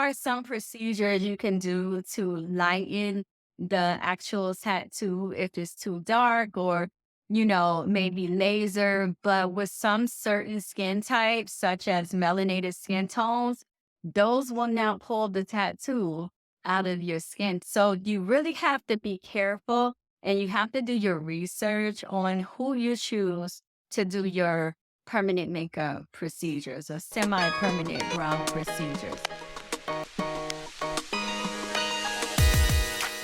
are some procedures you can do to lighten the actual tattoo if it's too dark or, maybe laser. But with some certain skin types, such as melanated skin tones, those will not pull the tattoo out of your skin. So you really have to be careful and you have to do your research on who you choose to do your permanent makeup procedures or semi-permanent brow procedures.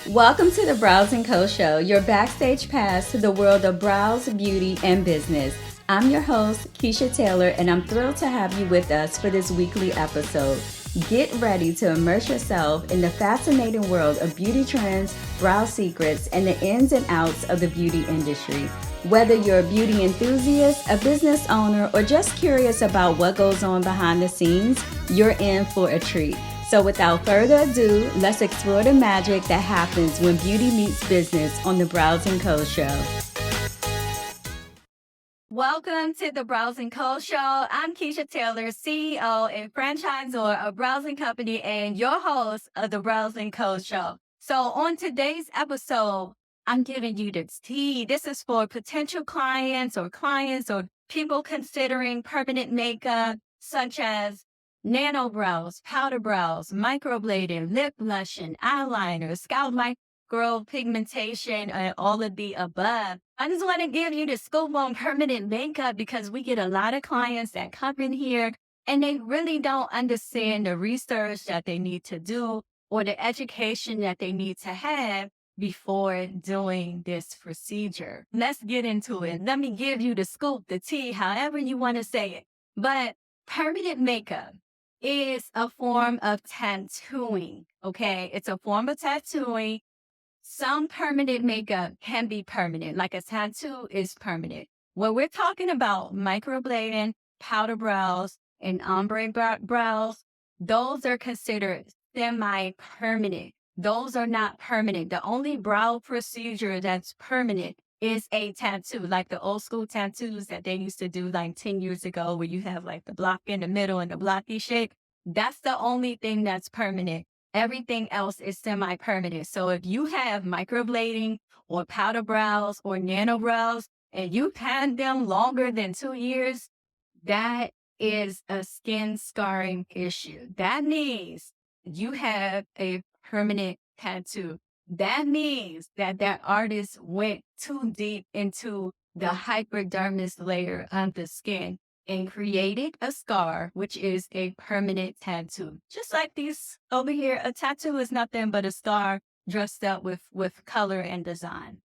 Welcome to the Brows & Co. Show, your backstage pass to the world of brows, beauty, and business. I'm your host, Kechia Taylor, and I'm thrilled to have you with us for this weekly episode. Get ready to immerse yourself in the fascinating world of beauty trends, brow secrets, and the ins and outs of the beauty industry. Whether you're a beauty enthusiast, a business owner, or just curious about what goes on behind the scenes, you're in for a treat. So without further ado, let's explore the magic that happens when beauty meets business on the Brows & Co. Show. Welcome to the Brows & Co. Show. I'm Kechia Taylor, CEO and franchisor of Brows & Company and your host of the Brows & Co. Show. So on today's episode, I'm giving you the tea. This is for potential clients or people considering permanent makeup, such as nano brows, powder brows, microblading, lip blushing, eyeliner, scalp micro pigmentation, and all of the above. I just want to give you the scoop on permanent makeup because we get a lot of clients that come in here and they really don't understand the research that they need to do or the education that they need to have before doing this procedure. Let's get into it. Let me give you the scoop, the tea, however you want to say it. But permanent makeup is a form of tattooing, okay? It's a form of tattooing. Some permanent makeup can be permanent, like a tattoo is permanent. When we're talking about microblading, powder brows, and ombre brows, those are considered semi-permanent. Those are not permanent. The only brow procedure that's permanent is a tattoo, like the old school tattoos that they used to do like 10 years ago, where you have like the block in the middle and the blocky shape. That's the only thing that's permanent. Everything else is semi-permanent. So if you have microblading or powder brows or nano brows and you've had them longer than 2 years, that is a skin scarring issue. That means you have a permanent tattoo. That means that artist went too deep into the hypodermis layer of the skin and created a scar, which is a permanent tattoo. Just like these over here, a tattoo is nothing but a scar dressed up with color and design.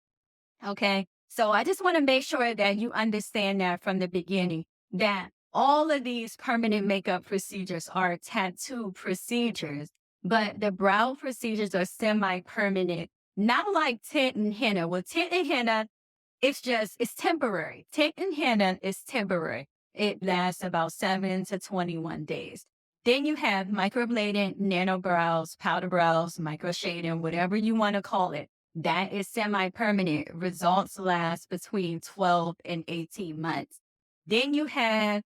Okay, so I just want to make sure that you understand that from the beginning, that all of these permanent makeup procedures are tattoo procedures, but the brow procedures are semi-permanent, not like tint and henna. Well, tint and henna, it's temporary. Tint and henna is temporary. It lasts about 7 to 21 days. Then you have microblading, nano brows, powder brows, micro shading, whatever you want to call it. That is semi-permanent. Results last between 12 and 18 months. Then you have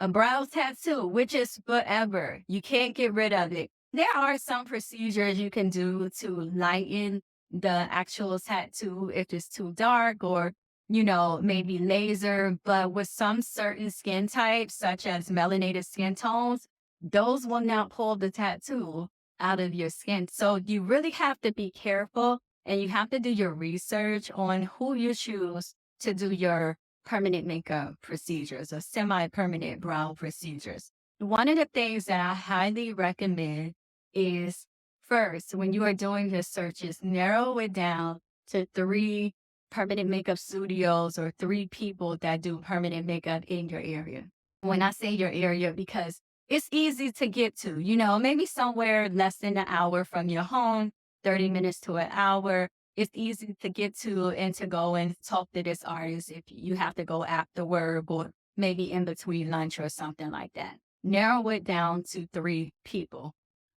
a brow tattoo, which is forever. You can't get rid of it. There are some procedures you can do to lighten the actual tattoo if it's too dark or, maybe laser. But with some certain skin types, such as melanated skin tones, those will not pull the tattoo out of your skin. So you really have to be careful and you have to do your research on who you choose to do your permanent makeup procedures or semi-permanent brow procedures. One of the things that I highly recommend is, first, when you are doing your searches, narrow it down to 3 permanent makeup studios or 3 people that do permanent makeup in your area. When I say your area, because it's easy to get to, maybe somewhere less than an hour from your home, 30 minutes to an hour. It's easy to get to and to go and talk to this artist if you have to go after work or maybe in between lunch or something like that. Narrow it down to 3 people.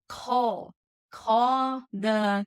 Call the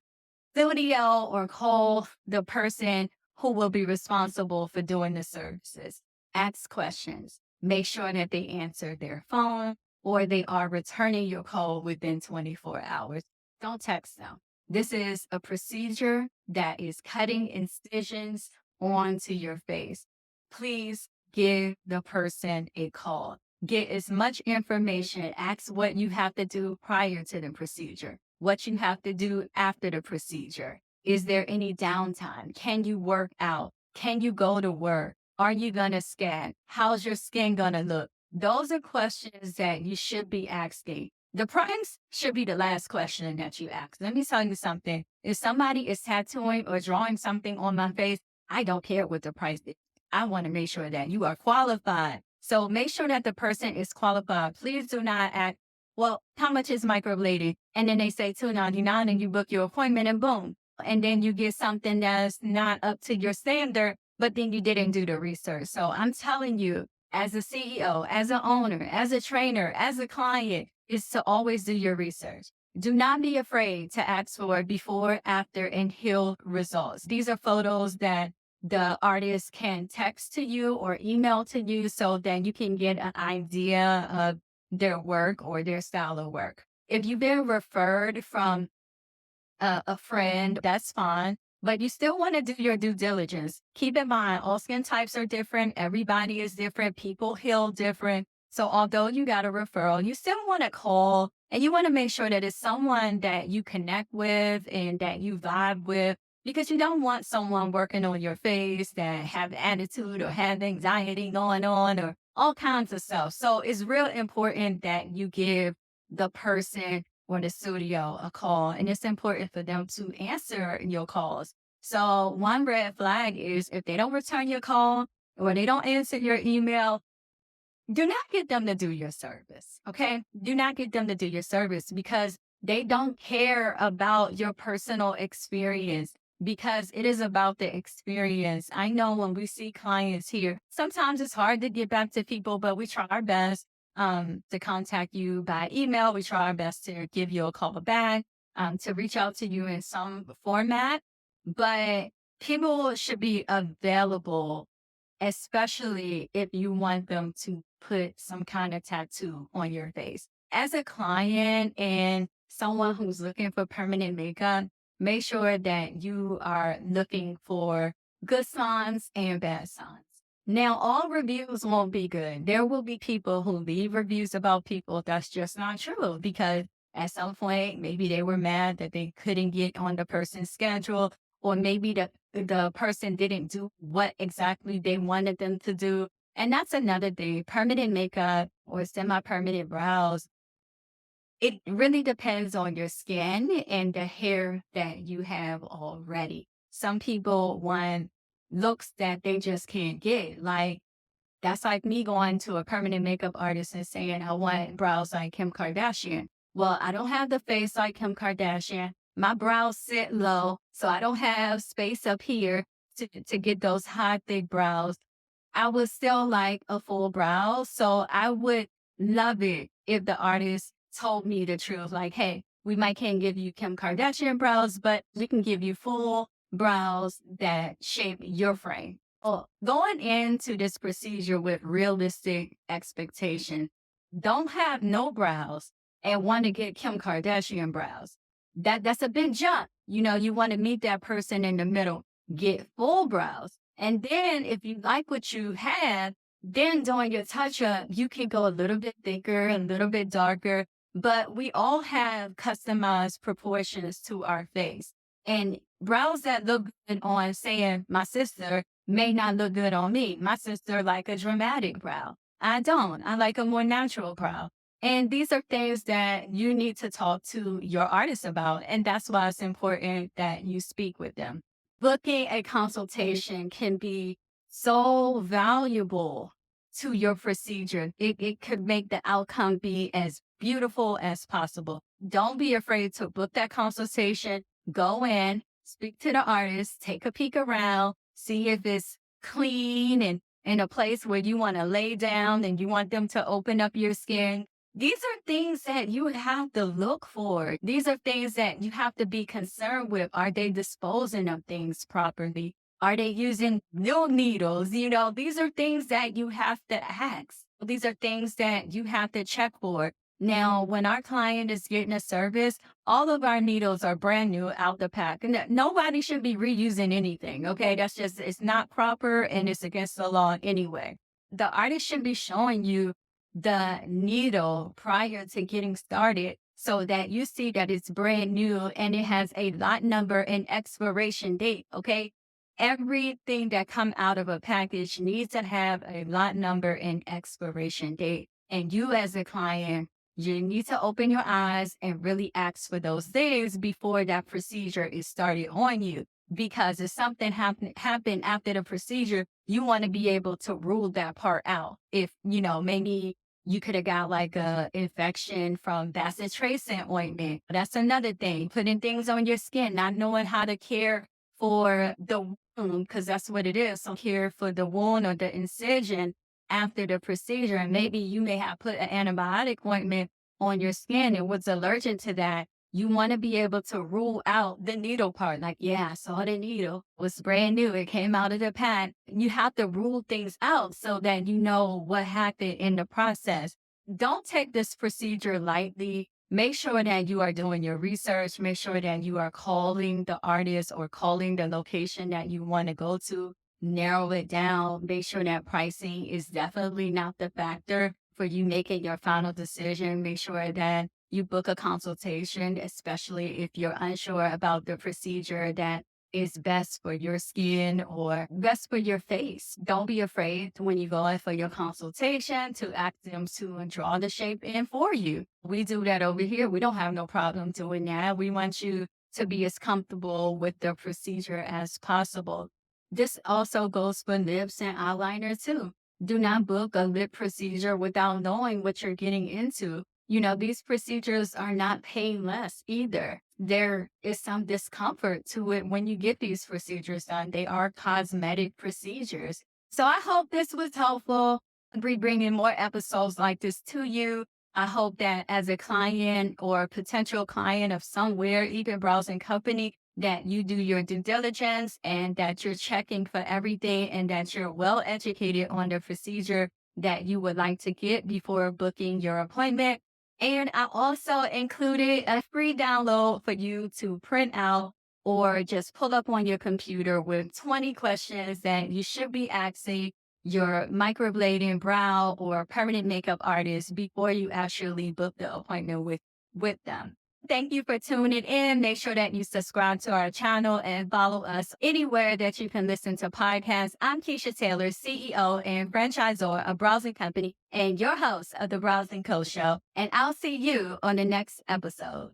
studio or call the person who will be responsible for doing the services. Ask questions. Make sure that they answer their phone. or they are returning your call within 24 hours. Don't text them. This is a procedure that is cutting incisions onto your face. Please give the person a call. Get as much information. Ask what you have to do prior to the procedure, what you have to do after the procedure. Is there any downtime? Can you work out? Can you go to work? Are you going to scan? How's your skin going to look? Those are questions that you should be asking. The price should be the last question that you ask. Let me tell you something. If somebody is tattooing or drawing something on my face, I don't care what the price is. I want to make sure that you are qualified. So make sure that the person is qualified. Please do not ask, well, how much is microblading? And then they say $2.99 and you book your appointment and boom. And then you get something that's not up to your standard, but then you didn't do the research. So I'm telling you, as a CEO, as an owner, as a trainer, as a client, is to always do your research. Do not be afraid to ask for before, after, and heal results. These are photos that the artist can text to you or email to you so that you can get an idea of their work or their style of work. If you've been referred from a friend, that's fine. But you still want to do your due diligence. Keep in mind, all skin types are different. Everybody is different. People heal different. So although you got a referral, you still want to call and you want to make sure that it's someone that you connect with and that you vibe with, because you don't want someone working on your face that have attitude or have anxiety going on or all kinds of stuff. So it's real important that you give the person or the studio a call, and it's important for them to answer your calls. So one red flag is if they don't return your call or they don't answer your email, do not get them to do your service. Okay. Do not get them to do your service because they don't care about your personal experience, because it is about the experience. I know when we see clients here, sometimes it's hard to get back to people, but we try our best to contact you by email. We try our best to give you a call back, to reach out to you in some format. But people should be available, especially if you want them to put some kind of tattoo on your face. As a client and someone who's looking for permanent makeup, make sure that you are looking for good signs and bad signs. Now, all reviews won't be good. There will be people who leave reviews about people that's just not true, because at some point, maybe they were mad that they couldn't get on the person's schedule, or maybe the person didn't do what exactly they wanted them to do. And that's another thing. Permanent makeup or semi-permanent brows, it really depends on your skin and the hair that you have already. Some people want looks that they just can't get. Like, that's like me going to a permanent makeup artist and saying, I want brows like Kim Kardashian. Well, I don't have the face like Kim Kardashian. My brows sit low, so I don't have space up here to get those high, thick brows. I would still like a full brow. So I would love it if the artist told me the truth. Like, hey, we might can't give you Kim Kardashian brows, but we can give you full brows that shape your frame. Well, going into this procedure with realistic expectation, don't have no brows and want to get Kim Kardashian brows. That's a big jump. You know, you want to meet that person in the middle, get full brows. And then if you like what you have, then during your touch up, you can go a little bit thicker, a little bit darker, but we all have customized proportions to our face. And brows that look good on, saying my sister, may not look good on me. My sister like a dramatic brow. I don't. I like a more natural brow. And these are things that you need to talk to your artist about. And that's why it's important that you speak with them. Booking a consultation can be so valuable to your procedure. It could make the outcome be as beautiful as possible. Don't be afraid to book that consultation. Go in, speak to the artist, take a peek around, see if it's clean and in a place where you want to lay down and you want them to open up your skin. These are things that you have to look for. These are things that you have to be concerned with. Are they disposing of things properly? Are they using new needles? You know, these are things that you have to ask. These are things that you have to check for. Now, when our client is getting a service, all of our needles are brand new out the pack. And nobody should be reusing anything. Okay. That's just, it's not proper and it's against the law anyway. The artist should be showing you the needle prior to getting started so that you see that it's brand new and it has a lot number and expiration date. Okay. Everything that come out of a package needs to have a lot number and expiration date. And you as a client, you need to open your eyes and really ask for those things before that procedure is started on you. Because if something happened after the procedure, you want to be able to rule that part out. If, maybe you could have got like a infection from bacitracin ointment. That's another thing. Putting things on your skin, not knowing how to care for the wound, because that's what it is. So care for the wound or the incision after the procedure. And maybe you may have put an antibiotic ointment on your skin and was allergic to that. You want to be able to rule out the needle part. Like, yeah, I saw the needle. It was brand new. It came out of the pack. You have to rule things out so that you know what happened in the process. Don't take this procedure lightly. Make sure that you are doing your research. Make sure that you are calling the artist or calling the location that you want to go to. Narrow it down. Make sure that pricing is definitely not the factor for you making your final decision. Make sure that you book a consultation, especially if you're unsure about the procedure that is best for your skin or best for your face. Don't be afraid when you go in for your consultation to ask them to draw the shape in for you. We do that over here. We don't have no problem doing that. We want you to be as comfortable with the procedure as possible. This also goes for lips and eyeliner too. Do not book a lip procedure without knowing what you're getting into. These procedures are not painless either. There is some discomfort to it when you get these procedures done. They are cosmetic procedures. So I hope this was helpful. I'll be bringing more episodes like this to you. I hope that as a client or potential client of somewhere, even browsing company, that you do your due diligence and that you're checking for everything and that you're well educated on the procedure that you would like to get before booking your appointment. And I also included a free download for you to print out or just pull up on your computer with 20 questions that you should be asking your microblading brow or permanent makeup artist before you actually book the appointment with them. Thank you for tuning in. Make sure that you subscribe to our channel and follow us anywhere that you can listen to podcasts. I'm Kechia Taylor, CEO and franchisor of Browsing Company and your host of the Browsing Co. Show. And I'll see you on the next episode.